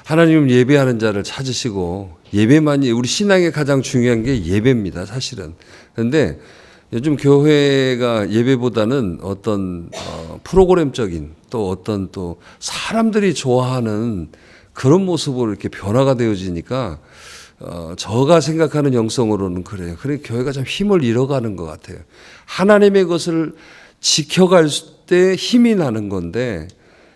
하나님은 예배하는 자를 찾으시고 예배만이 우리 신앙의 가장 중요한 게 예배입니다, 사실은. 그런데 요즘 교회가 예배보다는 어떤 프로그램적인 또 어떤 또 사람들이 좋아하는 그런 모습으로 이렇게 변화가 되어지니까 저가 생각하는 영성으로는 그래요. 그래 교회가 좀 힘을 잃어가는 것 같아요. 하나님의 것을 지켜갈 때 힘이 나는 건데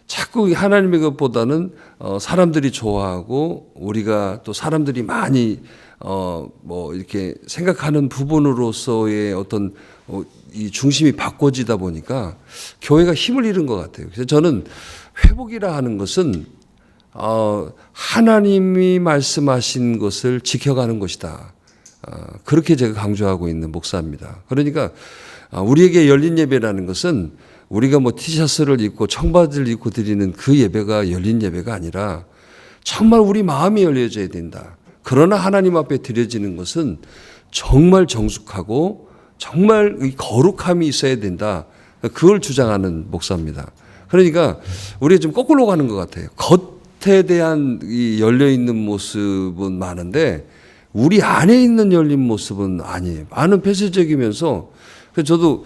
자꾸 하나님의 것보다는 사람들이 좋아하고 우리가 또 사람들이 많이 뭐 이렇게 생각하는 부분으로서의 어떤 이 중심이 바꿔지다 보니까 교회가 힘을 잃은 것 같아요. 그래서 저는 회복이라 하는 것은 하나님이 말씀하신 것을 지켜가는 것이다. 그렇게 제가 강조하고 있는 목사입니다. 그러니까 우리에게 열린 예배라는 것은 우리가 뭐 티셔츠를 입고 청바지를 입고 드리는 그 예배가 열린 예배가 아니라 정말 우리 마음이 열려져야 된다. 그러나 하나님 앞에 드려지는 것은 정말 정숙하고 정말 거룩함이 있어야 된다. 그걸 주장하는 목사입니다. 그러니까 우리가 좀 거꾸로 가는 것 같아요. 겉에 대한 이 열려있는 모습은 많은데 우리 안에 있는 열린 모습은 아니에요. 많은 폐쇄적이면서 그래서 저도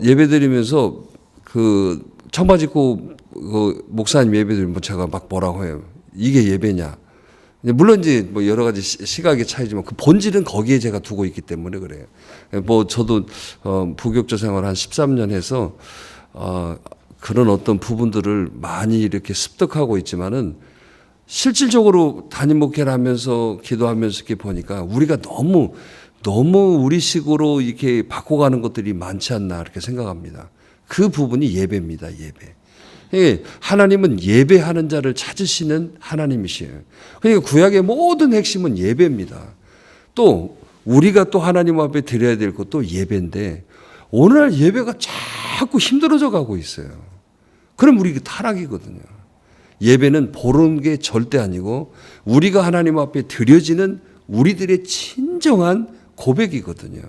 예배 드리면서 그 청바지 입고 그 목사님 예배 드리면 제가 막 뭐라고 해요. 이게 예배냐. 물론 이제 뭐 여러 가지 시각의 차이지만 그 본질은 거기에 제가 두고 있기 때문에 그래요. 뭐 저도 부교육자 생활 한 13년 해서 그런 어떤 부분들을 많이 이렇게 습득하고 있지만은 실질적으로 담임 목회를 하면서 기도하면서 이렇게 보니까 우리가 너무 우리식으로 이렇게 바꿔가는 것들이 많지 않나 이렇게 생각합니다. 그 부분이 예배입니다. 예배. 하나님은 예배하는 자를 찾으시는 하나님이시에요. 그러니까 구약의 모든 핵심은 예배입니다. 또 우리가 또 하나님 앞에 드려야 될 것도 예배인데 오늘날 예배가 자꾸 힘들어져 가고 있어요. 그럼 우리 타락이거든요. 예배는 보는 게 절대 아니고 우리가 하나님 앞에 드려지는 우리들의 진정한 고백이거든요.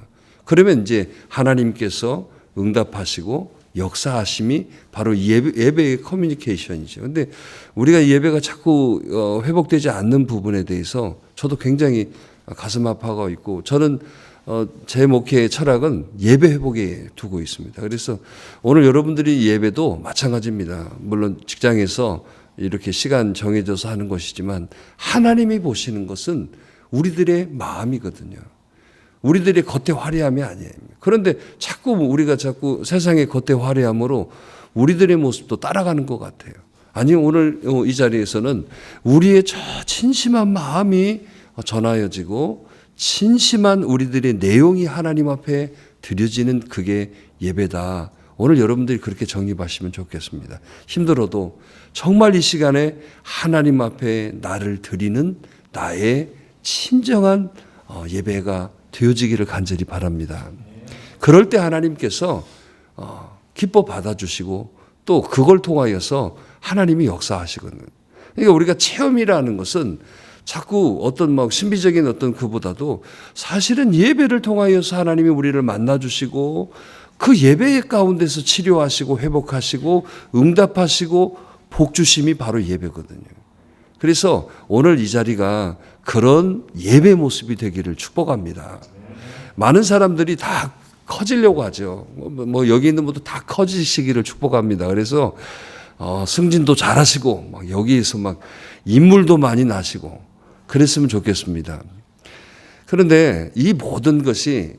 그러면 이제 하나님께서 응답하시고 역사하심이 바로 예배의 커뮤니케이션이죠. 근데 우리가 예배가 자꾸 회복되지 않는 부분에 대해서 저도 굉장히 가슴 아파하고 있고 저는 제 목회의 철학은 예배 회복에 두고 있습니다. 그래서 오늘 여러분들이 예배도 마찬가지입니다. 물론 직장에서 이렇게 시간 정해져서 하는 것이지만 하나님이 보시는 것은 우리들의 마음이거든요. 우리들의 겉의 화려함이 아니에요. 그런데 우리가 자꾸 세상의 겉의 화려함으로 우리들의 모습도 따라가는 것 같아요. 아니 오늘 이 자리에서는 우리의 저 진심한 마음이 전하여지고 진심한 우리들의 내용이 하나님 앞에 드려지는 그게 예배다. 오늘 여러분들이 그렇게 정립하시면 좋겠습니다. 힘들어도 정말 이 시간에 하나님 앞에 나를 드리는 나의 친정한 예배가 되어지기를 간절히 바랍니다. 그럴 때 하나님께서 기뻐 받아주시고 또 그걸 통하여서 하나님이 역사하시거든요. 그러니까 우리가 체험이라는 것은 자꾸 어떤 막 신비적인 어떤 그보다도 사실은 예배를 통하여서 하나님이 우리를 만나주시고 그 예배 가운데서 치료하시고 회복하시고 응답하시고 복주심이 바로 예배거든요. 그래서 오늘 이 자리가 그런 예배 모습이 되기를 축복합니다. 많은 사람들이 다 커지려고 하죠. 뭐 여기 있는 분도 다 커지시기를 축복합니다. 그래서 승진도 잘하시고 막 여기에서 막 인물도 많이 나시고 그랬으면 좋겠습니다. 그런데 이 모든 것이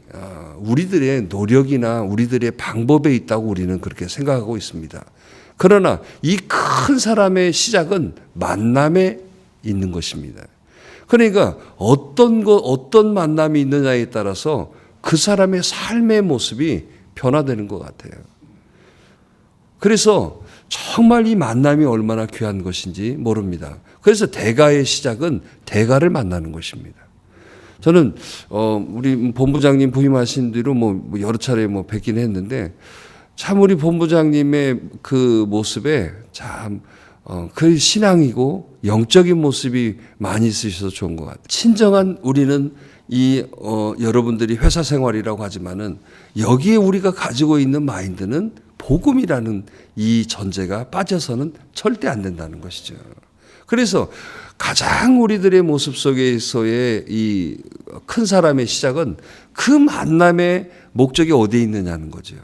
우리들의 노력이나 우리들의 방법에 있다고 우리는 그렇게 생각하고 있습니다. 그러나 이 큰 사람의 시작은 만남에 있는 것입니다. 그러니까 어떤 만남이 있느냐에 따라서 그 사람의 삶의 모습이 변화되는 것 같아요. 그래서 정말 이 만남이 얼마나 귀한 것인지 모릅니다. 그래서 대가의 시작은 대가를 만나는 것입니다. 저는 우리 본부장님 부임하신 뒤로 뭐 여러 차례 뵙긴 했는데 참 우리 본부장님의 그 모습에 참 그 신앙이고 영적인 모습이 많이 있으셔서 좋은 것 같아요. 친정한 우리는 이 여러분들이 회사 생활이라고 하지만은 여기에 우리가 가지고 있는 마인드는 복음이라는 이 전제가 빠져서는 절대 안 된다는 것이죠. 그래서 가장 우리들의 모습 속에서의 이 큰 사람의 시작은 그 만남의 목적이 어디에 있느냐는 거죠.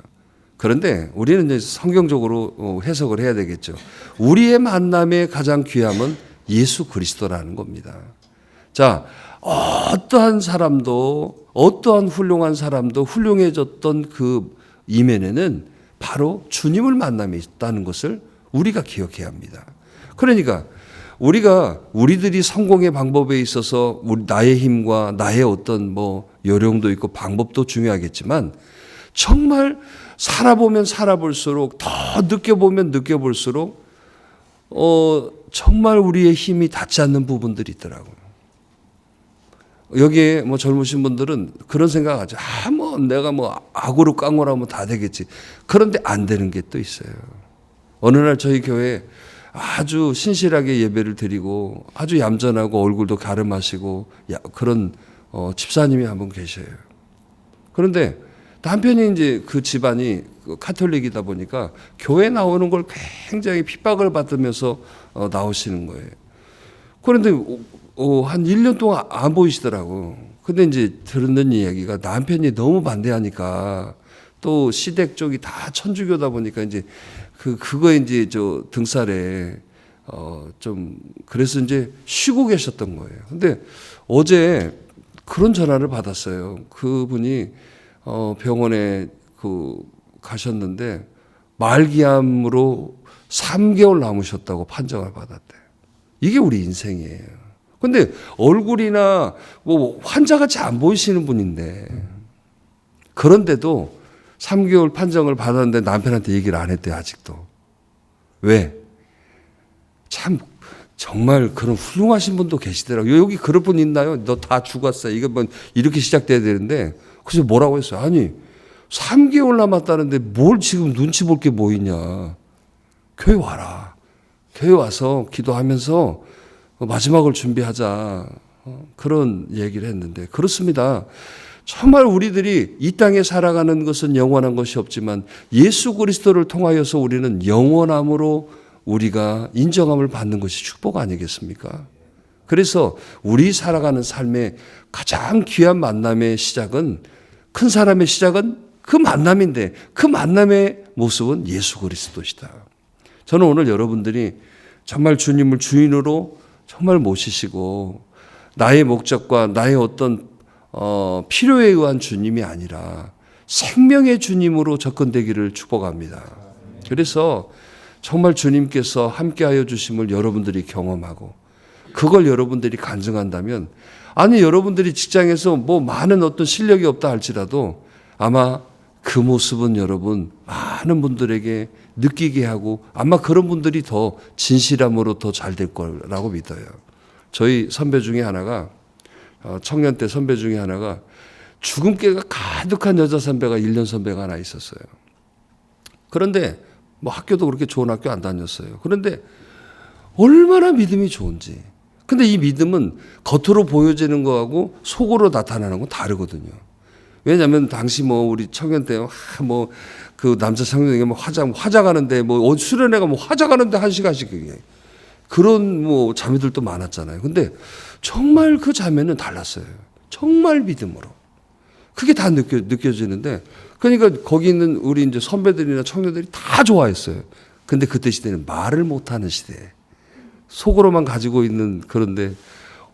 그런데 우리는 이제 성경적으로 해석을 해야 되겠죠. 우리의 만남의 가장 귀함은 예수 그리스도라는 겁니다. 자, 어떠한 사람도, 어떠한 훌륭한 사람도 훌륭해졌던 그 이면에는 바로 주님을 만남에 있다는 것을 우리가 기억해야 합니다. 그러니까 우리들이 성공의 방법에 있어서 나의 힘과 나의 어떤 요령도 있고 방법도 중요하겠지만 정말 살아보면 살아볼수록 더 느껴보면 느껴볼수록 정말 우리의 힘이 닿지 않는 부분들이 있더라고요. 여기에 젊으신 분들은 그런 생각하죠. 내가 악으로 깡으로하면 다 되겠지. 그런데 안 되는 게 또 있어요. 어느 날 저희 교회에 아주 신실하게 예배를 드리고 아주 얌전하고 얼굴도 가름하시고 그런 집사님이 한 분 계셔요. 그런데 남편이 이제 그 집안이 카톨릭이다 보니까 교회 나오는 걸 굉장히 핍박을 받으면서 나오시는 거예요. 그런데 한 1년 동안 안 보이시더라고. 근데 이제 듣는 이야기가 남편이 너무 반대하니까 또 시댁 쪽이 다 천주교다 보니까 이제 그거에 이제 등살에 좀 그래서 이제 쉬고 계셨던 거예요. 근데 어제 그런 전화를 받았어요. 그분이 병원에 가셨는데 말기암으로 3개월 남으셨다고 판정을 받았대. 이게 우리 인생이에요. 근데 얼굴이나 환자같이 안 보이시는 분인데 그런데도 3개월 판정을 받았는데 남편한테 얘기를 안 했대요, 아직도. 왜? 참 정말 그런 훌륭하신 분도 계시더라고요. 여기 그런 분 있나요? 너 다 죽었어. 이거 이렇게 시작돼야 되는데 그래서 뭐라고 했어요? 아니 3개월 남았다는데 뭘 지금 눈치 볼 게 뭐 있냐. 교회 와라. 교회 와서 기도하면서 마지막을 준비하자. 그런 얘기를 했는데 그렇습니다. 정말 우리들이 이 땅에 살아가는 것은 영원한 것이 없지만 예수 그리스도를 통하여서 우리는 영원함으로 우리가 인정함을 받는 것이 축복 아니겠습니까? 그래서 우리 살아가는 삶의 가장 귀한 만남의 시작은 큰 사람의 시작은 그 만남인데 그 만남의 모습은 예수 그리스도시다. 저는 오늘 여러분들이 정말 주님을 주인으로 정말 모시시고 나의 목적과 나의 어떤 필요에 의한 주님이 아니라 생명의 주님으로 접근되기를 축복합니다. 그래서 정말 주님께서 함께하여 주심을 여러분들이 경험하고 그걸 여러분들이 간증한다면 아니 여러분들이 직장에서 많은 어떤 실력이 없다 할지라도 아마 그 모습은 여러분 많은 분들에게 느끼게 하고 아마 그런 분들이 더 진실함으로 더 잘 될 거라고 믿어요. 저희 선배 중에 하나가 청년 때 선배 중에 하나가 주근깨가 가득한 여자 선배가 1년 선배가 하나 있었어요. 그런데 학교도 그렇게 좋은 학교 안 다녔어요. 그런데 얼마나 믿음이 좋은지. 근데 이 믿음은 겉으로 보여지는 거하고 속으로 나타나는 건 다르거든요. 왜냐하면 당시 우리 청년 때 그 남자 청년에게 화장하는데 수련회가 화장하는데 1시간씩 그런 자매들도 많았잖아요. 근데 정말 그 자매는 달랐어요. 정말 믿음으로. 그게 다 느껴지는데 그러니까 거기 있는 우리 이제 선배들이나 청년들이 다 좋아했어요. 근데 그때 시대는 말을 못하는 시대. 속으로만 가지고 있는 그런데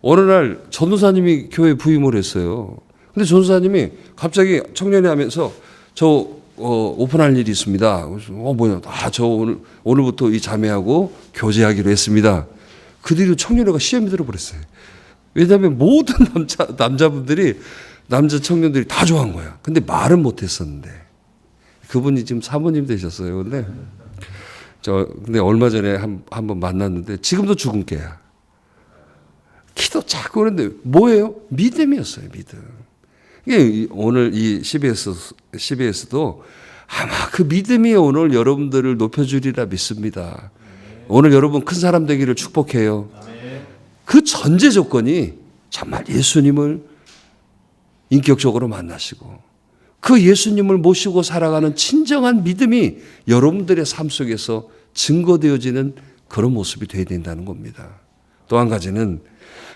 어느 날 전도사님이 교회 부임을 했어요. 근데 전도사님이 갑자기 청년회 하면서 저 오픈할 일이 있습니다. 그래서 뭐냐? 저 오늘부터 이 자매하고 교제하기로 했습니다. 그 뒤로 청년회가 시험이 들어버렸어요. 왜냐하면 모든 남자분들이 남자 청년들이 다 좋아한 거야. 근데 말은 못했었는데 그분이 지금 사모님 되셨어요. 근데 얼마 전에 한번 만났는데 지금도 죽은 깨야. 기도 자꾸 그런데 뭐예요? 믿음이었어요. 믿음. 이게 오늘 이 CBS도 아마 그 믿음이 오늘 여러분들을 높여주리라 믿습니다. 오늘 여러분 큰 사람 되기를 축복해요. 그 전제 조건이 정말 예수님을 인격적으로 만나시고 그 예수님을 모시고 살아가는 진정한 믿음이 여러분들의 삶 속에서 증거되어지는 그런 모습이 되어야 된다는 겁니다. 또 한 가지는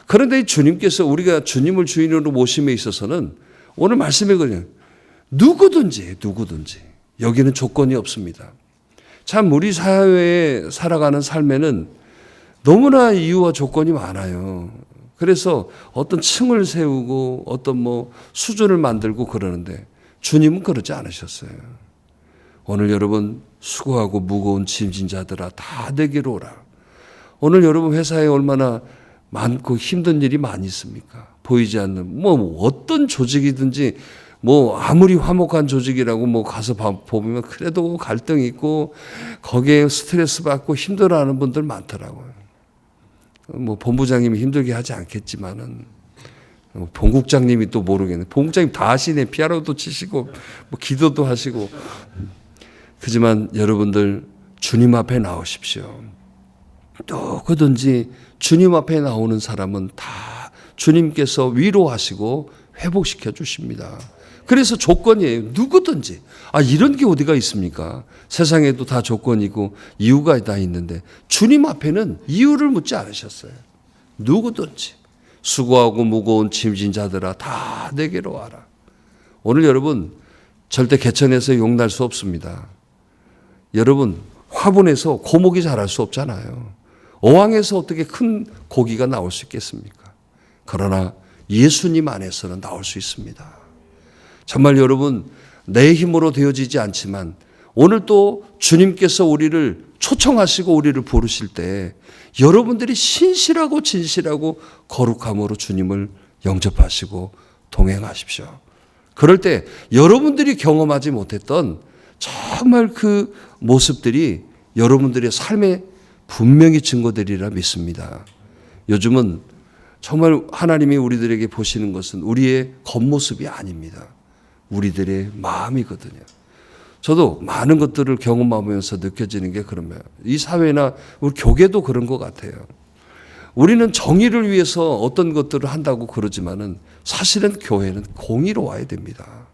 그런데 이 주님께서 우리가 주님을 주인으로 모심에 있어서는 오늘 말씀에 그냥 누구든지 여기는 조건이 없습니다. 참 우리 사회에 살아가는 삶에는 너무나 이유와 조건이 많아요. 그래서 어떤 층을 세우고 어떤 수준을 만들고 그러는데 주님은 그러지 않으셨어요. 오늘 여러분 수고하고 무거운 짐진 자들아 다 내게로 오라. 오늘 여러분 회사에 얼마나 많고 힘든 일이 많이 있습니까? 보이지 않는 어떤 조직이든지 아무리 화목한 조직이라고 가서 보면 그래도 갈등이 있고 거기에 스트레스 받고 힘들어하는 분들 많더라고요. 본부장님이 힘들게 하지 않겠지만은 본국장님이 또 모르겠네. 본국장님 다 하시네. 피아노도 치시고 기도도 하시고. 그지만 여러분들 주님 앞에 나오십시오. 누구든지 주님 앞에 나오는 사람은 다 주님께서 위로하시고 회복시켜 주십니다. 그래서 조건이에요. 누구든지. 이런 게 어디가 있습니까? 세상에도 다 조건이고 이유가 다 있는데 주님 앞에는 이유를 묻지 않으셨어요. 누구든지 수고하고 무거운 짐진 자들아 다 내게로 와라. 오늘 여러분 절대 개천에서 용날 수 없습니다. 여러분 화분에서 고목이 자랄 수 없잖아요. 어항에서 어떻게 큰 고기가 나올 수 있겠습니까? 그러나 예수님 안에서는 나올 수 있습니다. 정말 여러분 내 힘으로 되어지지 않지만 오늘 또 주님께서 우리를 초청하시고 우리를 부르실 때 여러분들이 신실하고 진실하고 거룩함으로 주님을 영접하시고 동행하십시오. 그럴 때 여러분들이 경험하지 못했던 정말 그 모습들이 여러분들의 삶에 분명히 증거되리라 믿습니다. 요즘은 정말 하나님이 우리들에게 보시는 것은 우리의 겉모습이 아닙니다. 우리들의 마음이거든요. 저도 많은 것들을 경험하면서 느껴지는 게 그러면 이 사회나 우리 교계도 그런 것 같아요. 우리는 정의를 위해서 어떤 것들을 한다고 그러지만은 사실은 교회는 공의로 와야 됩니다.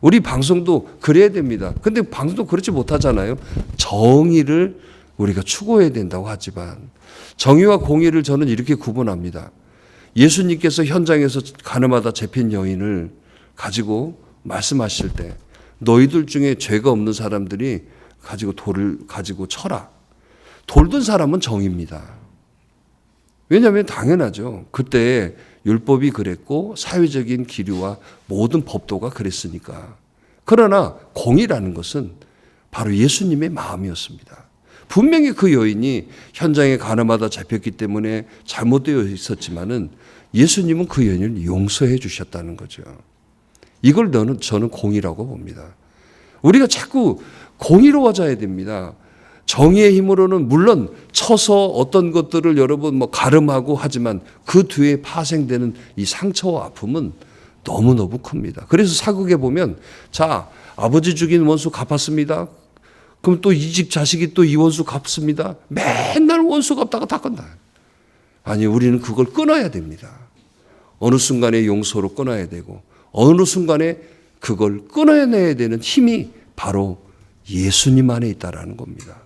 우리 방송도 그래야 됩니다. 근데 방송도 그렇지 못하잖아요. 정의를 우리가 추구해야 된다고 하지만 정의와 공의를 저는 이렇게 구분합니다. 예수님께서 현장에서 가늠하다 잡힌 여인을 가지고 말씀하실 때 너희들 중에 죄가 없는 사람들이 가지고 돌을 가지고 쳐라. 돌든 사람은 정의입니다. 왜냐하면 당연하죠. 그때 율법이 그랬고 사회적인 기류와 모든 법도가 그랬으니까. 그러나 공의라는 것은 바로 예수님의 마음이었습니다. 분명히 그 여인이 현장에 가늠하다 잡혔기 때문에 잘못되어 있었지만은 예수님은 그 여인을 용서해 주셨다는 거죠. 이걸 저는 공의라고 봅니다. 우리가 자꾸 공의로워져야 됩니다. 정의의 힘으로는 물론 쳐서 어떤 것들을 여러분 가름하고 하지만 그 뒤에 파생되는 이 상처와 아픔은 너무너무 큽니다. 그래서 사극에 보면 자, 아버지 죽인 원수 갚았습니다. 그럼 또 이 집 자식이 또 이 원수 갚습니다. 맨날 원수 갚다가 다 끝나요. 아니, 우리는 그걸 끊어야 됩니다. 어느 순간에 용서로 끊어야 되고 어느 순간에 그걸 끊어내야 되는 힘이 바로 예수님 안에 있다라는 겁니다.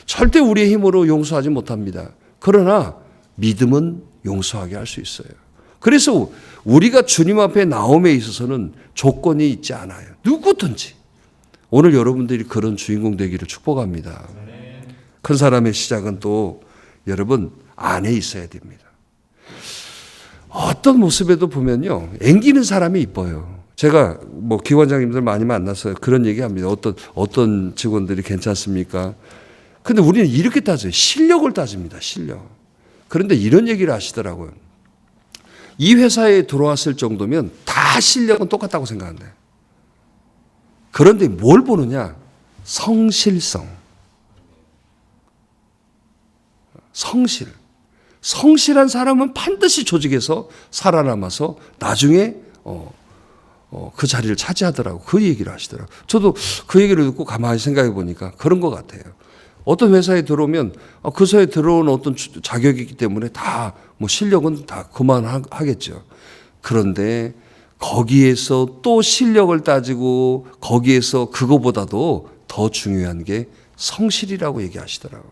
절대 우리의 힘으로 용서하지 못합니다. 그러나 믿음은 용서하게 할 수 있어요. 그래서 우리가 주님 앞에 나옴에 있어서는 조건이 있지 않아요. 누구든지. 오늘 여러분들이 그런 주인공 되기를 축복합니다. 큰 사람의 시작은 또 여러분 안에 있어야 됩니다. 어떤 모습에도 보면요, 앵기는 사람이 이뻐요. 제가 기관장님들 많이 만나서 그런 얘기합니다. 어떤 직원들이 괜찮습니까? 근데 우리는 이렇게 따져요. 실력을 따집니다. 실력. 그런데 이런 얘기를 하시더라고요. 이 회사에 들어왔을 정도면 다 실력은 똑같다고 생각한대. 그런데 뭘 보느냐? 성실성. 성실한 사람은 반드시 조직에서 살아남아서 나중에 그 자리를 차지하더라고. 그 얘기를 하시더라고요. 저도 그 얘기를 듣고 가만히 생각해 보니까 그런 것 같아요. 어떤 회사에 들어오면 그 회사에 들어온 어떤 자격이 있기 때문에 다 실력은 다 그만하겠죠. 그런데 거기에서 또 실력을 따지고 거기에서 그거보다도 더 중요한 게 성실이라고 얘기하시더라고요.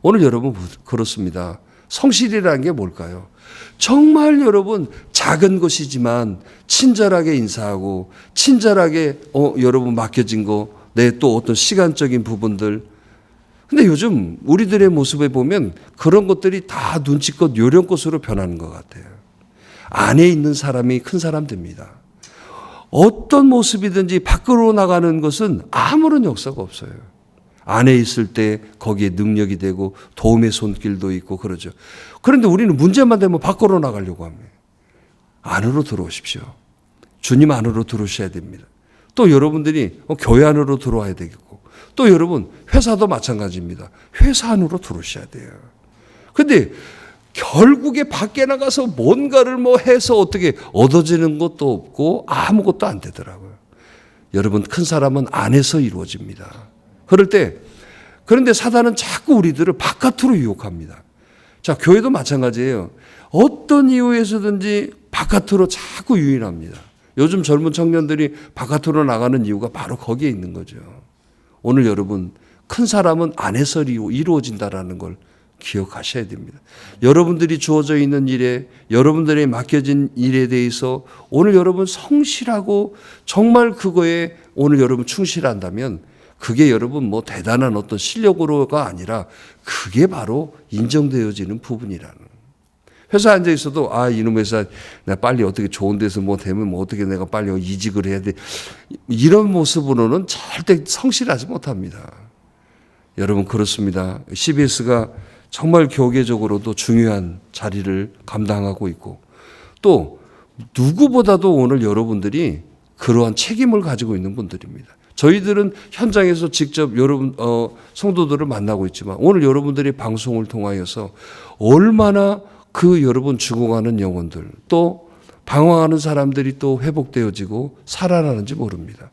오늘 여러분 그렇습니다. 성실이라는 게 뭘까요? 정말 여러분 작은 것이지만 친절하게 인사하고 친절하게 여러분 맡겨진 거, 내 또 어떤 시간적인 부분들. 근데 요즘 우리들의 모습에 보면 그런 것들이 다 눈치껏 요령껏으로 변하는 것 같아요. 안에 있는 사람이 큰 사람 됩니다. 어떤 모습이든지 밖으로 나가는 것은 아무런 역사가 없어요. 안에 있을 때 거기에 능력이 되고 도움의 손길도 있고 그러죠. 그런데 우리는 문제만 되면 밖으로 나가려고 합니다. 안으로 들어오십시오. 주님 안으로 들어오셔야 됩니다. 또 여러분들이 교회 안으로 들어와야 되겠고, 또 여러분 회사도 마찬가지입니다. 회사 안으로 들어오셔야 돼요. 근데 결국에 밖에 나가서 뭔가를 해서 어떻게 얻어지는 것도 없고 아무것도 안 되더라고요. 여러분 큰 사람은 안에서 이루어집니다. 그런데 사단은 자꾸 우리들을 바깥으로 유혹합니다. 자, 교회도 마찬가지예요. 어떤 이유에서든지 바깥으로 자꾸 유인합니다. 요즘 젊은 청년들이 바깥으로 나가는 이유가 바로 거기에 있는 거죠. 오늘 여러분 큰 사람은 안에서 이루어진다라는 걸 기억하셔야 됩니다. 여러분들이 주어져 있는 일에, 여러분들이 맡겨진 일에 대해서 오늘 여러분 성실하고 정말 그거에 오늘 여러분 충실한다면 그게 여러분 대단한 어떤 실력으로가 아니라 그게 바로 인정되어지는 부분이라는. 회사에 앉아 있어도 이놈 회사 내가 빨리 어떻게 좋은 데서 되면 어떻게 내가 빨리 이직을 해야 돼. 이런 모습으로는 절대 성실하지 못합니다. 여러분 그렇습니다. CBS가 정말 교계적으로도 중요한 자리를 감당하고 있고 또 누구보다도 오늘 여러분들이 그러한 책임을 가지고 있는 분들입니다. 저희들은 현장에서 직접 여러분 성도들을 만나고 있지만 오늘 여러분들이 방송을 통하여서 얼마나 그 여러분 죽어가는 영혼들 또 방황하는 사람들이 또 회복되어지고 살아나는지 모릅니다.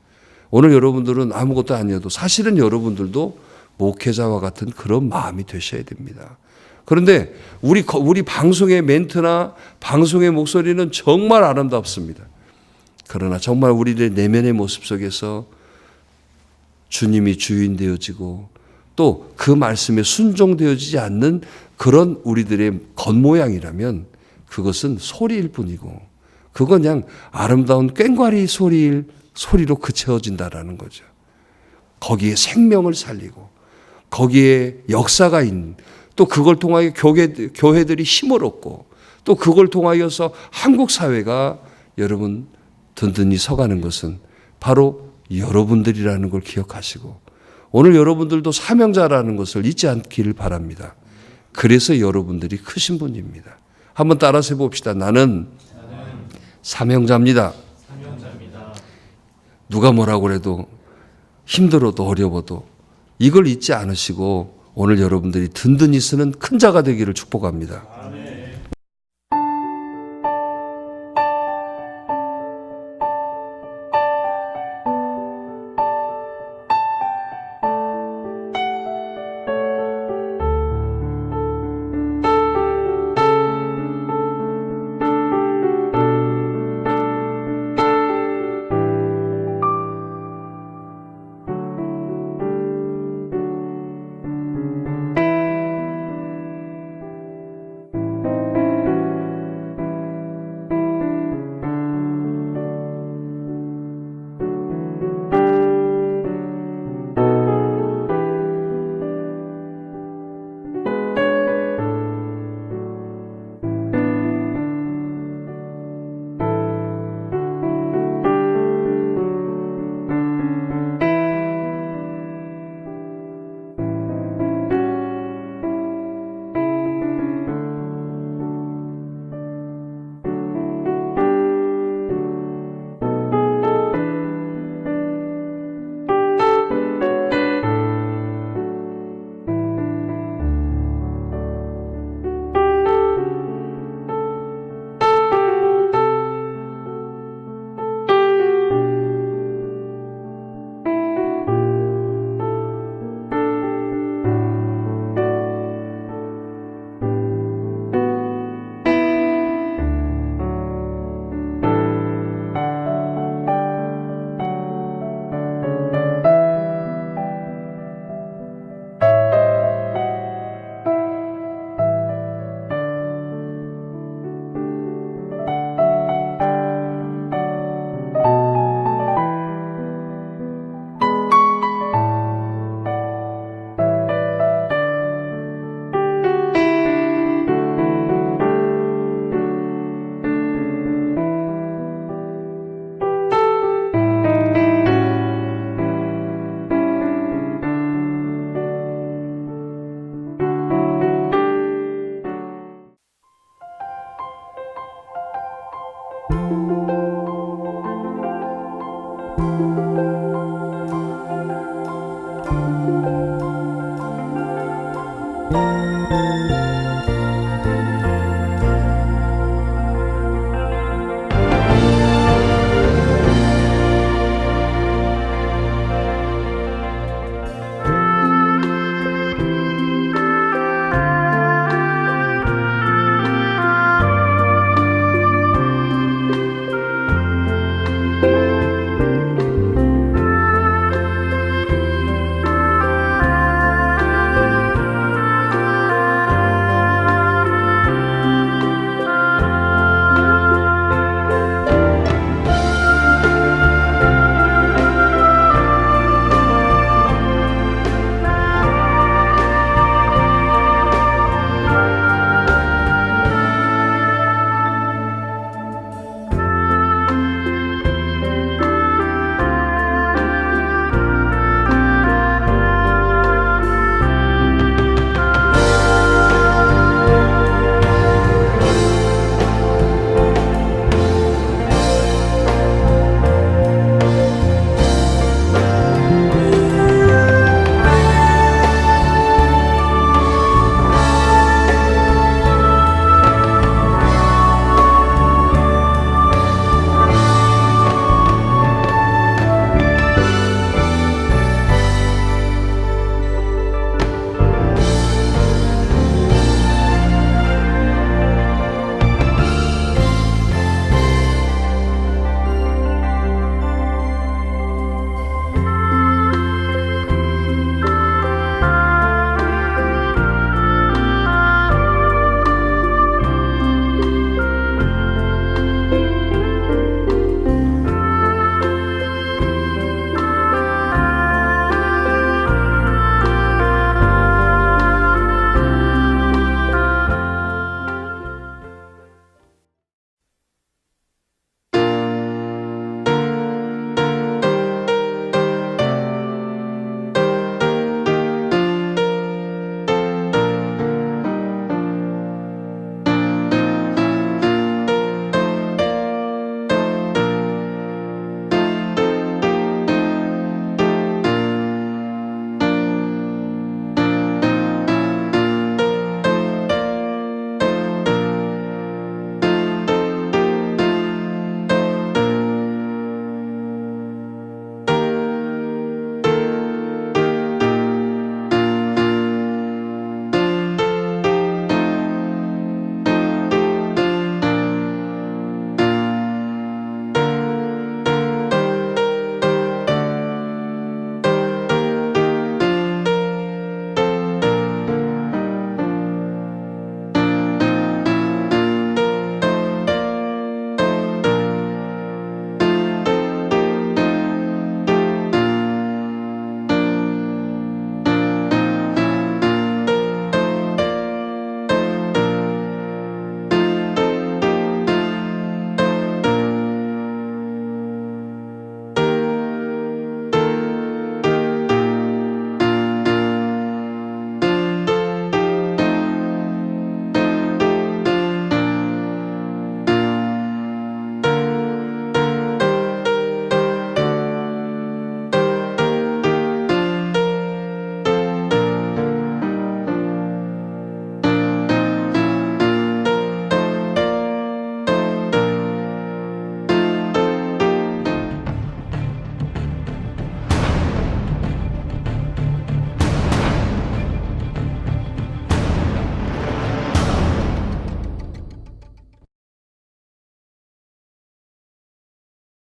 오늘 여러분들은 아무것도 아니어도 사실은 여러분들도 목회자와 같은 그런 마음이 되셔야 됩니다. 그런데 우리 방송의 멘트나 방송의 목소리는 정말 아름답습니다. 그러나 정말 우리의 내면의 모습 속에서 주님이 주인 되어지고 또 그 말씀에 순종되어지지 않는 그런 우리들의 겉모양이라면 그것은 소리일 뿐이고 그건 그냥 아름다운 꽹과리 소리로 그쳐진다라는 거죠. 거기에 생명을 살리고 거기에 역사가 있는 또 그걸 통하여 교회들이 힘을 얻고 또 그걸 통하여서 한국 사회가 여러분 든든히 서가는 것은 바로 여러분들이라는 걸 기억하시고 오늘 여러분들도 사명자라는 것을 잊지 않기를 바랍니다. 그래서 여러분들이 크신 분입니다. 한번 따라서 해봅시다. 나는 사명자입니다. 누가 뭐라고 해도 힘들어도 어려워도 이걸 잊지 않으시고 오늘 여러분들이 든든히 쓰는 큰 자가 되기를 축복합니다. 주세요.